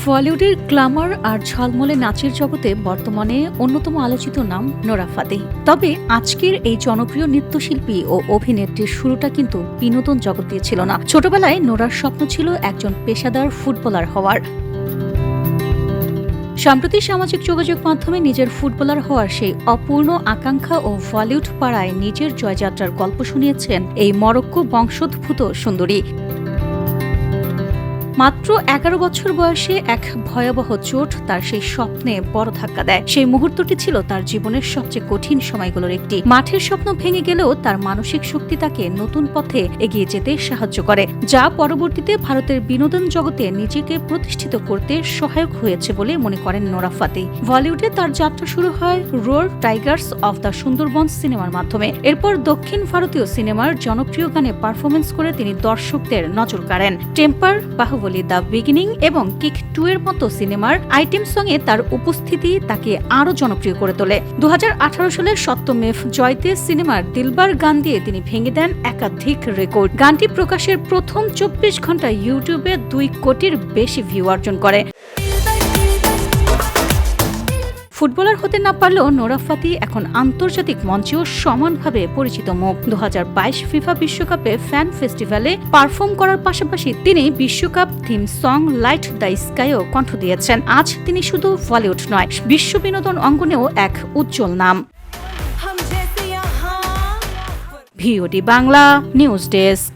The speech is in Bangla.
বলিউডের গ্ল্যামার আর ঝলমলে নাচের জগতে বর্তমানে অন্যতম আলোচিত নাম নোরা ফাতেহি। তবে আজকের এই জনপ্রিয় নৃত্যশিল্পী ও অভিনেত্রীর শুরুটা কিন্তু বিনোদন জগৎ দিয়ে ছিল না। ছোটবেলায় নোরার স্বপ্ন ছিল একজন পেশাদার ফুটবলার হওয়ার। সম্প্রতি সামাজিক যোগাযোগ মাধ্যমে নিজের ফুটবলার হওয়ার সেই অপূর্ণ আকাঙ্ক্ষা ও বলিউড পাড়ায় নিজের জয়যাত্রার গল্প শুনিয়েছেন এই মরক্কো বংশোদ্ভূত সুন্দরী। মাত্র ১১ বছর বয়সে এক ভয়াবহ চোট তার সেই স্বপ্নে বড় ধাক্কা দেয়। সেই মুহূর্তটি ছিল তার জীবনের সবচেয়ে কঠিন সময়গুলোর একটি। মাঠের স্বপ্ন ভেঙে গেলেও তার মানসিক শক্তি তাকে নতুন পথে এগিয়ে যেতে সাহায্য করে, যা পরবর্তীতে ভারতের বিনোদন জগতে নিজেকে প্রতিষ্ঠিত করতে সহায়ক হয়েছে বলে মনে করেন নোরা ফাতেহি। বলিউডে তার যাত্রা শুরু হয় রোর টাইগার্স অফ দ্য সুন্দরবন সিনেমার মাধ্যমে। এরপর দক্ষিণ ভারতীয় সিনেমার জনপ্রিয় গানে পারফরমেন্স করে তিনি দর্শকদের নজর কাড়েন। টেম্পার, বাহুবলী, দ্য বিগিনিং এবং কিক 2 এর মতো সিনেমার আইটেম সঙ্গে তার উপস্থিতি তাকে আরও জনপ্রিয় করে তোলে। 2018 সালের সপ্তমেফ জয়তে সিনেমার দিলবার গান দিয়ে তিনি ভেঙে দেন একাধিক রেকর্ড। গানটি প্রকাশের প্রথম 24 ঘন্টায় ইউটিউবে 2 কোটির বেশি ভিউ অর্জন করে। ফুটবলার হতে না পারলেও নোরা ফাতেহি এখন আন্তর্জাতিক মঞ্চেও সমানভাবে পরিচিত মুখ। 2022 ফিফা বিশ্বকাপে ফ্যান ফেস্টিভ্যালে পারফর্ম করার পাশাপাশি তিনি বিশ্বকাপ থিম সং লাইট দ্য স্কাইও কণ্ঠ দিয়েছেন। আজ তিনি শুধু বলিউড নয়, বিশ্ব বিনোদন অঙ্গনেও এক উজ্জ্বল নাম। VOD Bangla news desk.